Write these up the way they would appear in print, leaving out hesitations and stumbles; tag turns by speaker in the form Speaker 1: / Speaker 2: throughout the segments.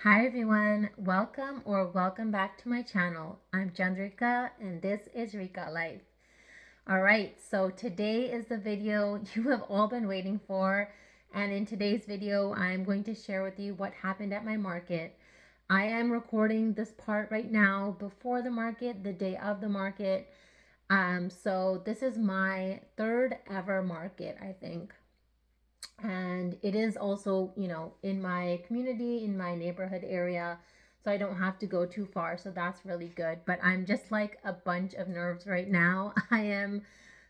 Speaker 1: Hi everyone, welcome back to my channel. I'm Chandrika and this is Rika Life. Alright, so today is the video you have all been waiting for, and in today's video I'm going to share with you what happened at my market. I am recording this part right now before the market, the day of the market. So this is my third ever market, I think. And it is also, in my community, in my neighborhood area, so I don't have to go too far, so that's really good. But I'm just like a bunch of nerves right now. I am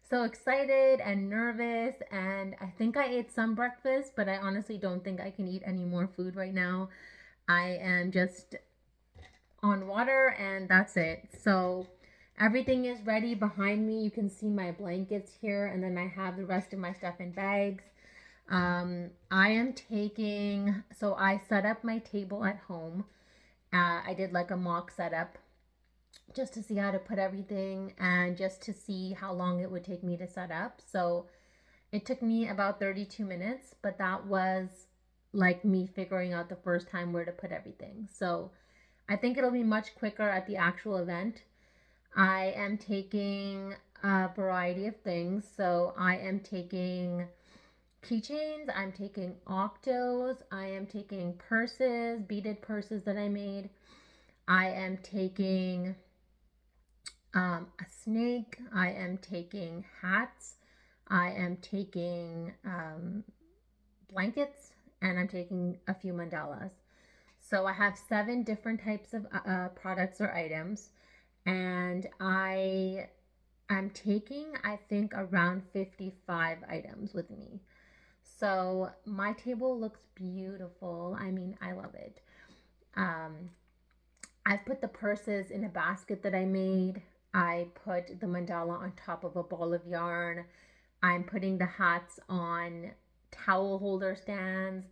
Speaker 1: so excited and nervous, and I think I ate some breakfast, but I honestly don't think I can eat any more food right now. I am just on water and that's it. So everything is ready behind me. You can see my blankets here, and then I have the rest of my stuff in bags. I am taking, so I set up my table at home. I did like a mock setup just to see how to put everything and just to see how long it would take me to set up. So it took me about 32 minutes, but that was like me figuring out the first time where to put everything. So I think it'll be much quicker at the actual event. I am taking a variety of things. So I am taking keychains, I'm taking octos, I am taking purses, beaded purses that I made. I am taking a snake. I am taking hats. I am taking blankets, and I'm taking a few mandalas. So I have 7 different types of products or items, and I'm taking, I think, around 55 items with me. So my table looks beautiful. I mean, I love it. Um, I've put the purses in a basket that I made. I put the mandala on top of a ball of yarn. I'm putting the hats on towel holder stands.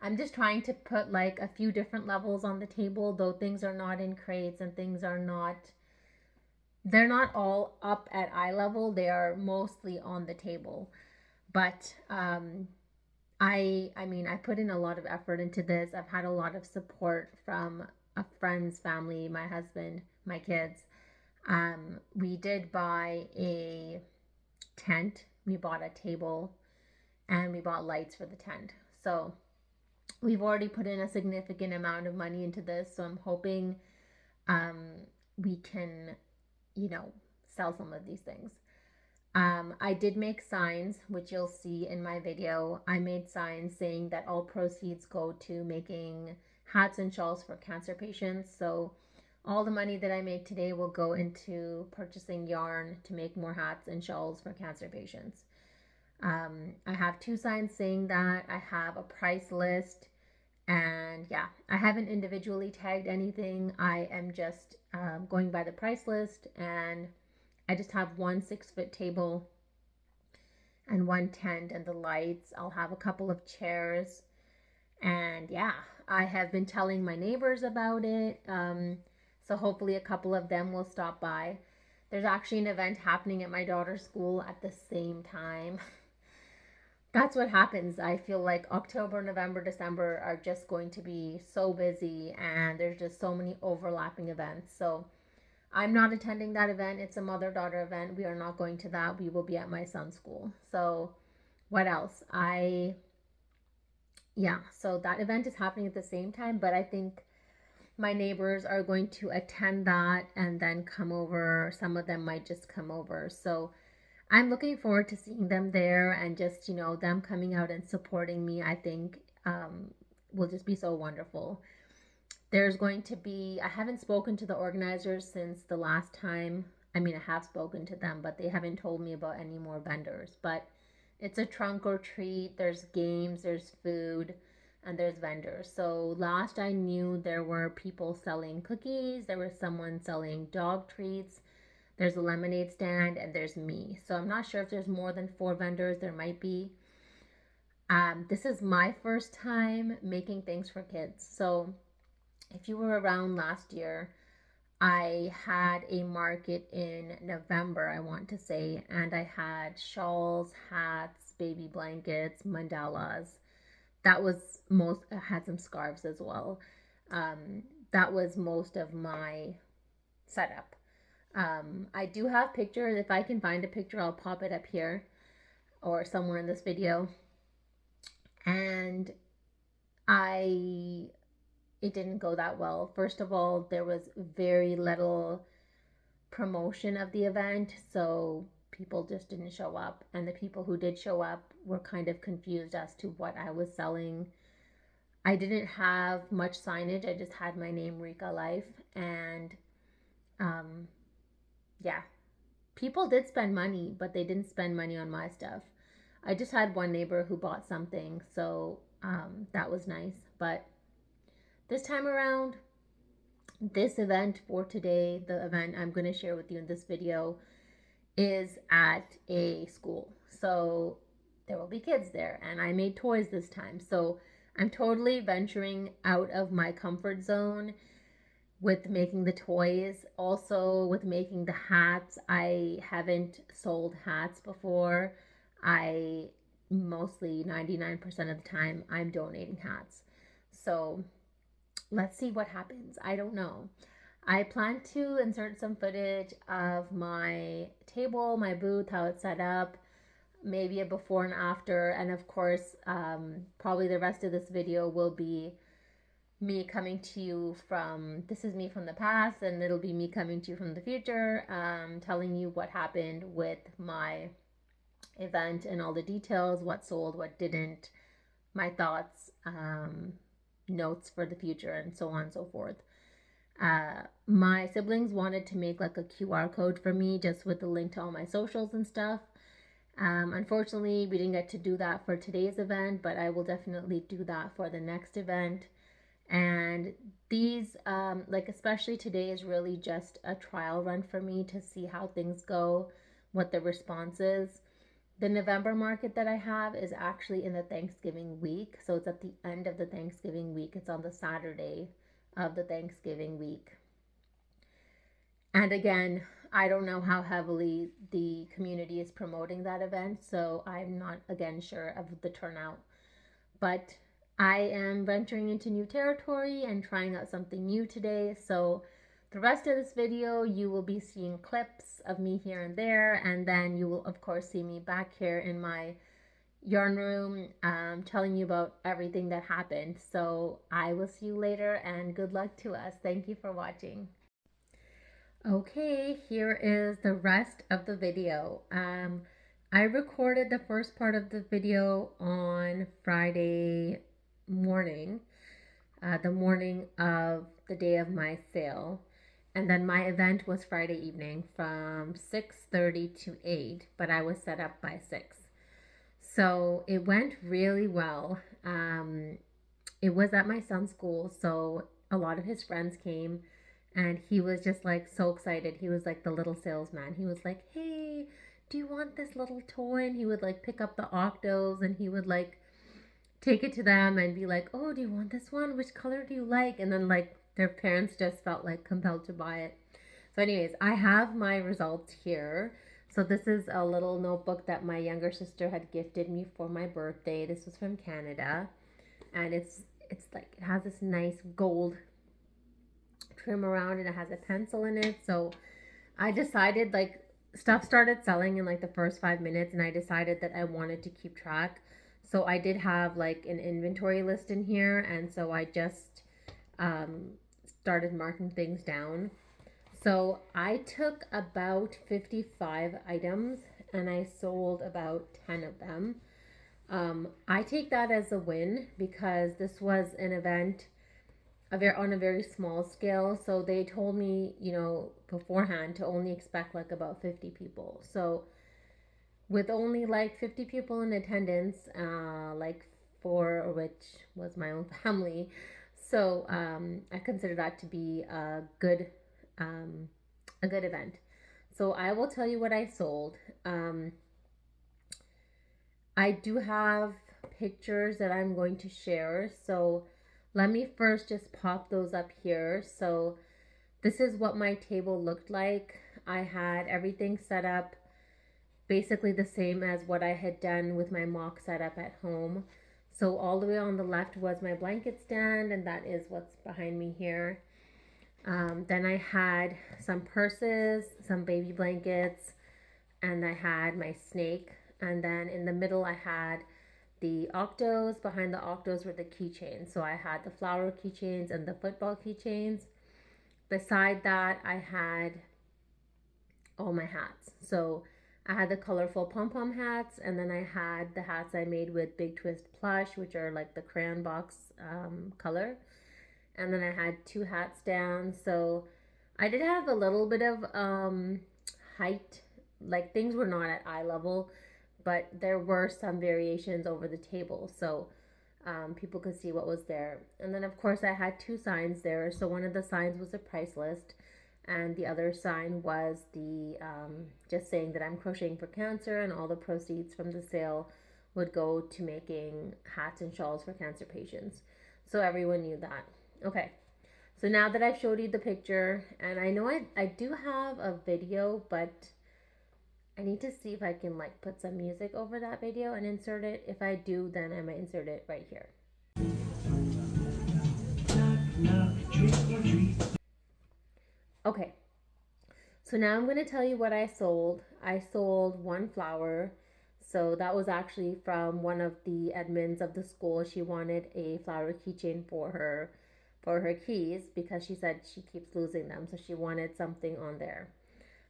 Speaker 1: I'm just trying to put like a few different levels on the table, though things are not in crates and things are not, they're not all up at eye level. They are mostly on the table. But I mean, I put in a lot of effort into this. I've had a lot of support from a friend's family, my husband, my kids. We did buy a tent. We bought a table and we bought lights for the tent. So we've already put in a significant amount of money into this. So I'm hoping um, we can, you know, sell some of these things. I did make signs, which you'll see in my video. I made signs saying that all proceeds go to making hats and shawls for cancer patients. So all the money that I make today will go into purchasing yarn to make more hats and shawls for cancer patients. I have 2 signs saying that. I have a price list, and yeah, I haven't individually tagged anything. I am just going by the price list, and I just have one 6-foot table and one tent and the lights. I'll have a couple of chairs. And yeah, I have been telling my neighbors about it. So hopefully a couple of them will stop by. There's actually an event happening at my daughter's school at the same time. That's what happens. I feel like October, November, December are just going to be so busy, and there's just so many overlapping events. So I'm not attending that event. It's a mother daughter event. We are not going to that. We will be at my son's school. So, what else? Yeah, so that event is happening at the same time, but I think my neighbors are going to attend that and then come over. Some of them might just come over. So, I'm looking forward to seeing them there, and just, them coming out and supporting me. I think will just be so wonderful. There's going to be, I haven't spoken to the organizers since the last time. I mean, I have spoken to them, but they haven't told me about any more vendors. But it's a trunk or treat. There's games, there's food, and there's vendors. So last I knew, there were people selling cookies, there was someone selling dog treats, there's a lemonade stand, and there's me. So I'm not sure if there's more than 4 vendors. There might be. This is my first time making things for kids. So if you were around last year, I had a market in November, I want to say, and I had shawls, hats, baby blankets, mandalas. That was most, I had some scarves as well. That was most of my setup. I do have pictures. If I can find a picture, I'll pop it up here or somewhere in this video. And I it didn't go that well. First of all, there was very little promotion of the event, so people just didn't show up. And the people who did show up were kind of confused as to what I was selling. I didn't have much signage, I just had my name, RIKA Life. And um, yeah, people did spend money, but they didn't spend money on my stuff. I just had one neighbor who bought something, so that was nice. But this time around, this event for today, the event I'm going to share with you in this video, is at a school. So there will be kids there, and I made toys this time. So I'm totally venturing out of my comfort zone with making the toys, also with making the hats. I haven't sold hats before. I mostly 99% of the time I'm donating hats. So let's see what happens. I don't know. I plan to insert some footage of my table, my booth, how it's set up, maybe a before and after, and of course, probably the rest of this video will be me coming to you from, this is me from the past, and it'll be me coming to you from the future, telling you what happened with my event and all the details, what sold, what didn't, my thoughts, notes for the future, and so on and so forth. My siblings wanted to make like a QR code for me just with the link to all my socials and stuff. Unfortunately, we didn't get to do that for today's event, but I will definitely do that for the next event. And these, like especially today, is really just a trial run for me to see how things go, what the response is. The November market that I have is actually in the Thanksgiving week. So it's at the end of the Thanksgiving week. It's on the Saturday of the Thanksgiving week. And again, I don't know how heavily the community is promoting that event. So I'm not, again, sure of the turnout. But I am venturing into new territory and trying out something new today. So the rest of this video, you will be seeing clips of me here and there, and then you will of course see me back here in my yarn room, telling you about everything that happened. So I will see you later, and good luck to us. Thank you for watching. Okay, here is the rest of the video. I recorded the first part of the video on Friday morning, the morning of the day of my sale. And then my event was Friday evening from 6:30 to 8, but I was set up by 6. So it went really well. It was at my son's school, so a lot of his friends came, and he was just like so excited. He was like the little salesman. He was like, "Hey, do you want this little toy?" And he would like pick up the octos, and he would like take it to them and be like, "Oh, do you want this one? Which color do you like?" And then like their parents just felt like compelled to buy it. So anyways, I have my results here. So this is a little notebook that my younger sister had gifted me for my birthday. This was from Canada, and it's like it has this nice gold trim around, and it has a pencil in it. So I decided, like, stuff started selling in like the first 5 minutes, and I decided that I wanted to keep track. So I did have like an inventory list in here, and so I just started marking things down. So I took about 55 items and I sold about 10 of them. I take that as a win because this was an event on a very small scale. So they told me, beforehand to only expect like about 50 people. So with only like 50 people in attendance, like 4 of which was my own family. So I consider that to be a good event. So I will tell you what I sold. I do have pictures that I'm going to share. So let me first just pop those up here. So this is what my table looked like. I had everything set up basically the same as what I had done with my mock setup at home. So all the way on the left was my blanket stand, and that is what's behind me here. Then I had some purses, some baby blankets, and I had my snake. And then in the middle, I had the octos. Behind the octos were the keychains. So I had the flower keychains and the football keychains. Beside that, I had all my hats. So I had the colorful pom-pom hats, and then I had the hats I made with Big Twist plush, which are like the crayon box color. And then I had two hat stands. So I did have a little bit of height, like things were not at eye level, but there were some variations over the table. So people could see what was there. And then, of course, I had two signs there. So one of the signs was a price list, and the other sign was the just saying that I'm crocheting for cancer, and all the proceeds from the sale would go to making hats and shawls for cancer patients. So everyone knew that. Okay, so now that I've showed you the picture, and I know I do have a video, but I need to see if I can like put some music over that video and insert it. If I do, then I might insert it right here. Okay, so now I'm going to tell you what I sold. I sold one flower. So that was actually from one of the admins of the school. She wanted a flower keychain for her keys because she said she keeps losing them. So she wanted something on there.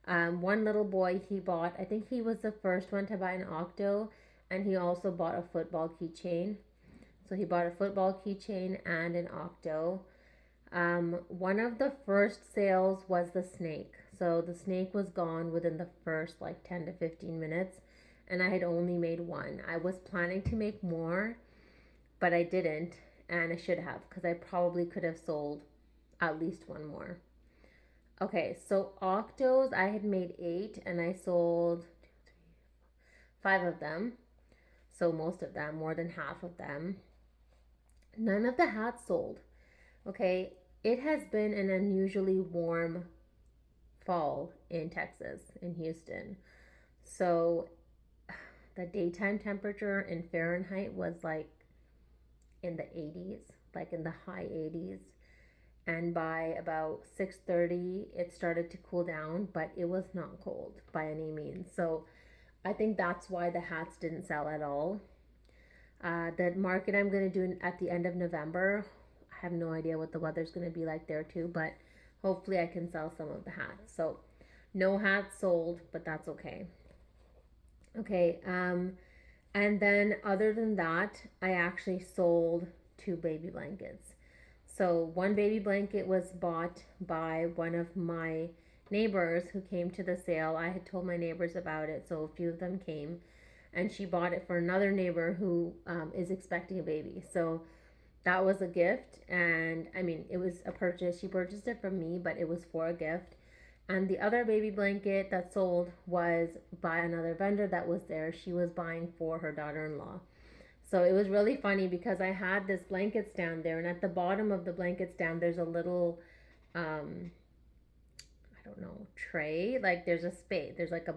Speaker 1: One little boy, he bought, I think he was the first one to buy an octo, and he also bought a football keychain. So he bought a football keychain and an octo. One of the first sales was the snake. So the snake was gone within the first like 10 to 15 minutes, and I had only made one. I was planning to make more, but I didn't, and I should have, because I probably could have sold at least one more. Okay, so octos, I had made 8, and I sold 5 of them. So most of them, more than half of them. None of the hats sold. Okay, it has been an unusually warm fall in Texas, in Houston. So the daytime temperature in Fahrenheit was like in the 80s, like in the high 80s. And by about 6:30 it started to cool down, but it was not cold by any means. So I think that's why the hats didn't sell at all. The market I'm going to do at the end of November, I have no idea what the weather's going to be like there too, but hopefully I can sell some of the hats. So no hats sold, but that's okay. Okay, and then other than that, I actually sold 2 baby blankets. So one baby blanket was bought by one of my neighbors who came to the sale. I had told my neighbors about it, so a few of them came, and she bought it for another neighbor who is expecting a baby. So that was a gift, and I mean, it was a purchase. She purchased it from me, but it was for a gift. And the other baby blanket that sold was by another vendor that was there. She was buying for her daughter-in-law. So it was really funny because I had this blanket stand there, and at the bottom of the blanket stand, there's a little, I don't know, tray. Like there's a space. There's like a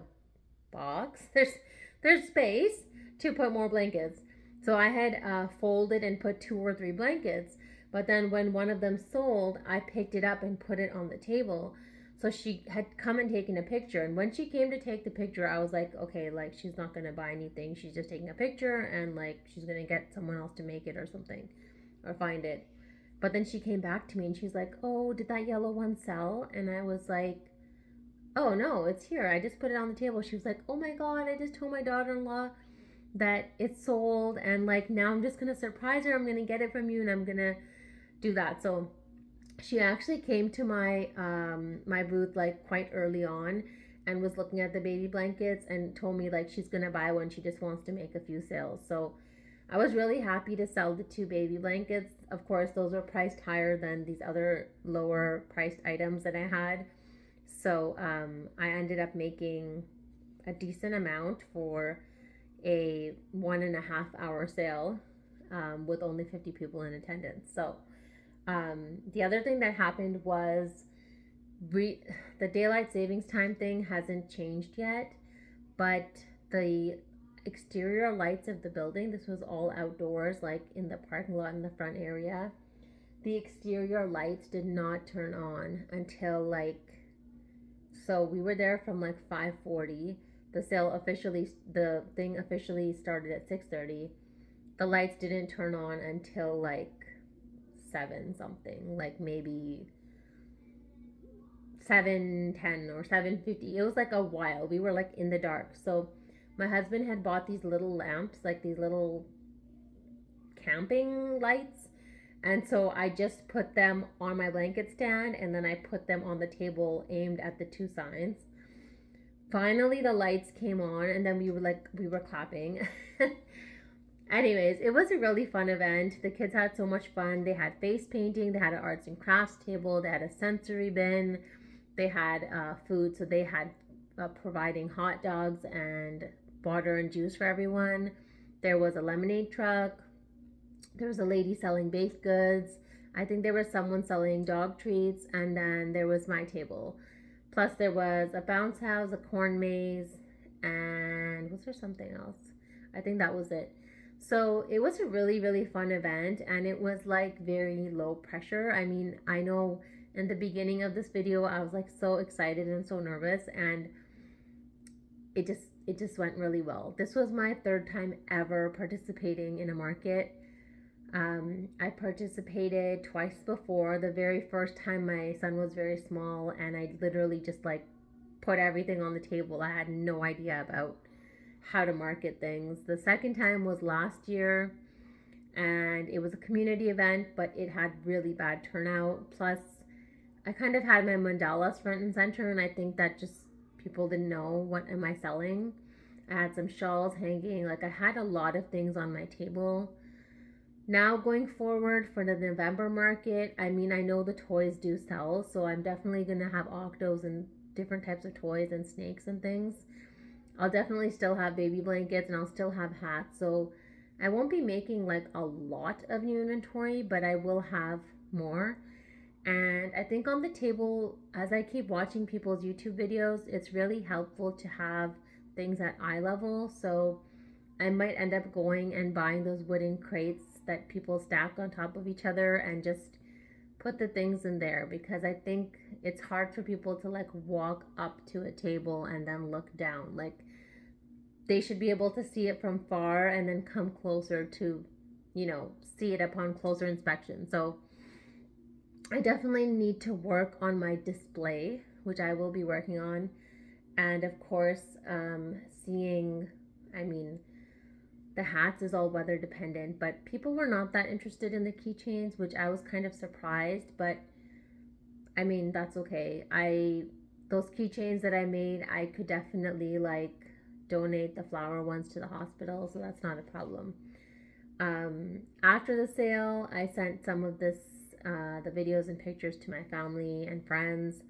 Speaker 1: box. There's space to put more blankets. So I had folded and put 2 or 3 blankets. But then when one of them sold, I picked it up and put it on the table. So she had come and taken a picture. And when she came to take the picture, I was like, okay, like she's not going to buy anything. She's just taking a picture, and like she's going to get someone else to make it or something, or find it. But then she came back to me and she's like, oh, did that yellow one sell? And I was like, oh no, it's here. I just put it on the table. She was like, oh my God, I just told my daughter-in-law that it's sold, and like now I'm just going to surprise her. I'm going to get it from you, and I'm going to do that. So she actually came to my my booth like quite early on and was looking at the baby blankets and told me like she's gonna buy one. She just wants to make a few sales. So I was really happy to sell the 2 baby blankets. Of course, those were priced higher than these other lower priced items that I had. So I ended up making a decent amount for a 1.5 hour sale with only 50 people in attendance. So the other thing that happened was the daylight savings time thing hasn't changed yet, but the exterior lights of the building, this was all outdoors, like in the parking lot in the front area. The exterior lights did not turn on until like, so we were there from like 5:40. The thing officially started at 6:30. The lights didn't turn on until like 7 something, like maybe 7:10 or 7:50. It was like a while. We were like in the dark. So my husband had bought these little lamps, like these little camping lights. And so I just put them on my blanket stand, and then I put them on the table aimed at the two signs. Finally the lights came on, and then we were clapping. Anyways, it was a really fun event. The kids had so much fun. They had face painting, they had an arts and crafts table, they had a sensory bin, they had food. So they had providing hot dogs and water and juice for everyone. There was a lemonade truck. There was a lady selling baked goods. I think there was someone selling dog treats, and then there was my table. Plus there was a bounce house, a corn maze, and was there something else? I think that was it. So it was a really, really fun event, and it was like very low pressure. I mean, I know in the beginning of this video, I was like so excited and so nervous, and it just went really well. This was my third time ever participating in a market. I participated twice before. The very first time my son was very small, and I literally just like put everything on the table. I had no idea about how to market things. The second time was last year, and it was a community event, but it had really bad turnout. Plus, I kind of had my mandalas front and center, and I think that just people didn't know what am I selling. I had some shawls hanging. Like, I had a lot of things on my table. Now going forward for the November market, I mean, I know the toys do sell, so I'm definitely going to have octos and different types of toys and snakes and things. I'll definitely still have baby blankets, and I'll still have hats. So I won't be making like a lot of new inventory, but I will have more. And I think on the table, as I keep watching people's YouTube videos, it's really helpful to have things at eye level. So I might end up going and buying those wooden crates that people stack on top of each other and just put the things in there, because I think it's hard for people to like walk up to a table and then look down. Like, they should be able to see it from far and then come closer to, see it upon closer inspection. So I definitely need to work on my display, which I will be working on. And of course, seeing, I mean, the hats is all weather dependent, but people were not that interested in the keychains, which I was kind of surprised, but I mean, that's okay. Those keychains that I made, I could definitely like donate the flower ones to the hospital, so that's not a problem. After the sale, I sent some of the videos and pictures to my family and friends.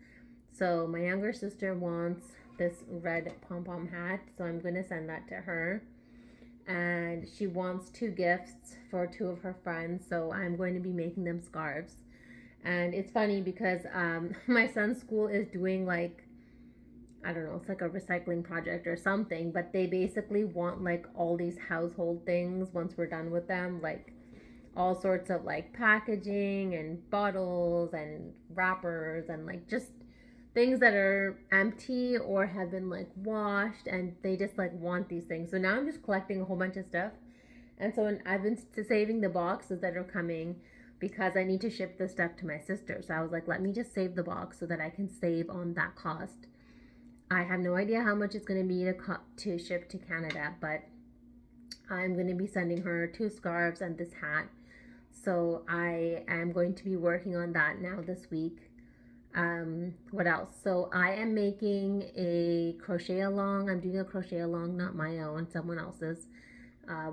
Speaker 1: So my younger sister wants this red pom-pom hat, so I'm going to send that to her. And she wants 2 gifts for 2 of her friends, so I'm going to be making them scarves. And it's funny because my son's school is doing like, I don't know, it's like a recycling project or something, but they basically want like all these household things once we're done with them, like all sorts of like packaging and bottles and wrappers and like just things that are empty or have been like washed, and they just like want these things. So now I'm just collecting a whole bunch of stuff, and so I've been saving the boxes that are coming because I need to ship the stuff to my sister. So I was like, let me just save the box so that I can save on that cost. I have no idea how much it's going to be to ship to Canada, but I'm going to be sending her 2 scarves and this hat. So I am going to be working on that now this week. What else? So I am making a crochet along. I'm doing a crochet along, not my own, someone else's.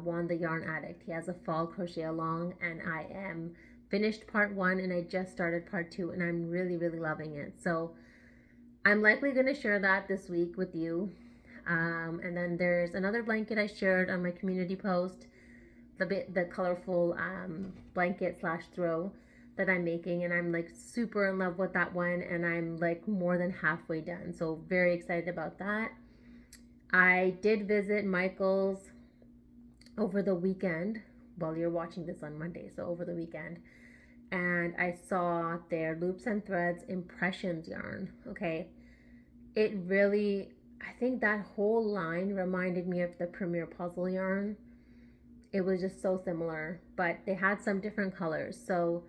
Speaker 1: Juan the Yarn Addict. He has a fall crochet along, and I am finished part 1 and I just started part 2, and I'm really, really loving it. So I'm likely going to share that this week with you. And then there's another blanket I shared on my community post, the colorful blanket / throw that I'm making, and I'm like super in love with that one, and I'm like more than halfway done, so very excited about that. I did visit Michael's over the weekend. Well, you're watching this on Monday, so over the weekend. And I saw their Loops and Threads Impressions yarn. Okay. It really, I think that whole line reminded me of the Premier Puzzle yarn. It was just so similar, but they had some different colors. So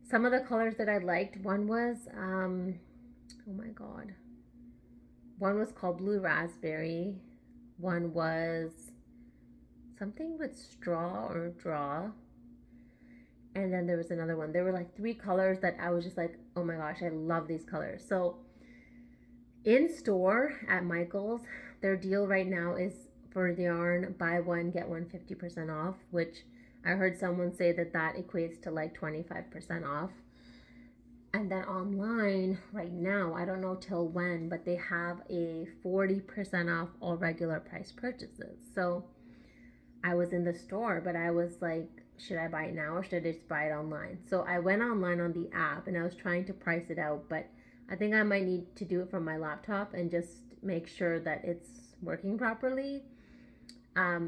Speaker 1: some of the colors that I liked, one was, oh my God, one was called Blue Raspberry. One was something with straw or draw. And then there was another one. There were like 3 colors that I was just like, oh my gosh, I love these colors. So in store at Michael's, their deal right now is for the yarn, buy one, get one 50% off, which I heard someone say that that equates to like 25% off. And then online right now, I don't know till when, but they have a 40% off all regular price purchases. So I was in the store, but I was like, should I buy it now or should I just buy it online? So I went online on the app and I was trying to price it out, but I think I might need to do it from my laptop and just make sure that it's working properly.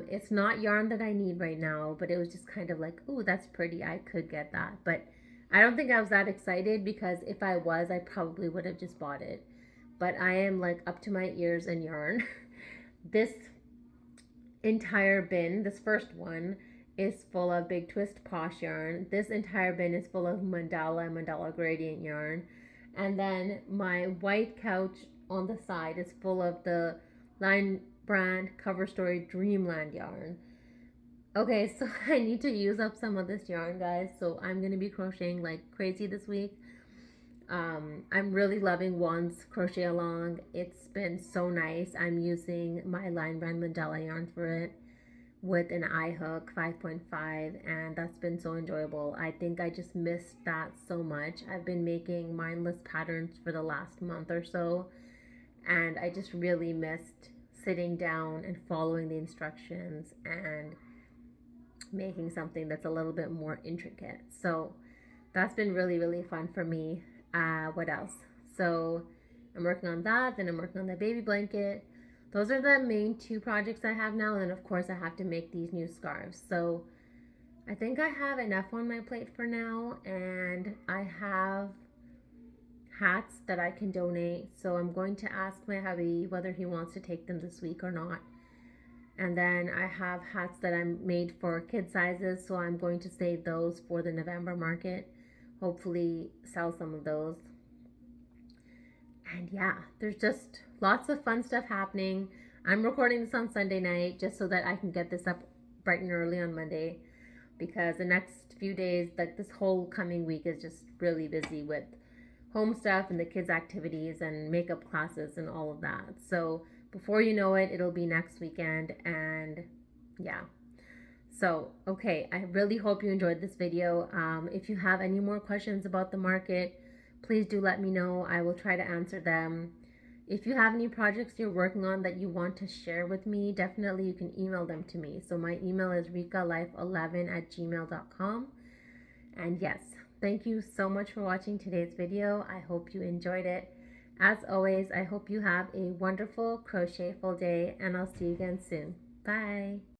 Speaker 1: It's not yarn that I need right now, but it was just kind of like, oh, that's pretty. I could get that. But I don't think I was that excited, because if I was, I probably would have just bought it. But I am like up to my ears in yarn. This entire bin, this first one, is full of Big Twist Posh yarn. This entire bin is full of Mandala Gradient yarn. And then my white couch on the side is full of the Line Brand Cover Story Dreamland yarn. Okay, so I need to use up some of this yarn, guys. So I'm going to be crocheting like crazy this week. I'm really loving Juan's crochet along. It's been so nice. I'm using my Line Brand Mandala yarn for it with an eye hook 5.5, and that's been so enjoyable. I think I just missed that so much. I've been making mindless patterns for the last month or so, and I just really missed sitting down and following the instructions and making something that's a little bit more intricate. So that's been really fun for me. What else? So I'm working on that, then I'm working on the baby blanket. Those are the main 2 projects I have now, and then of course I have to make these new scarves. So I think I have enough on my plate for now, and I have hats that I can donate. So I'm going to ask my hubby whether he wants to take them this week or not. And then I have hats that I made for kid sizes, so I'm going to save those for the November market. Hopefully sell some of those. And yeah, there's just lots of fun stuff happening. I'm recording this on Sunday night just so that I can get this up bright and early on Monday, because the next few days, like this whole coming week, is just really busy with home stuff and the kids' activities and makeup classes and all of that. So before you know it, it'll be next weekend. And yeah. So, okay, I really hope you enjoyed this video. If you have any more questions about the market, please do let me know. I will try to answer them. If you have any projects you're working on that you want to share with me, definitely you can email them to me. So my email is rikalife11@gmail.com. And yes, thank you so much for watching today's video. I hope you enjoyed it. As always, I hope you have a wonderful crochetful day, and I'll see you again soon. Bye.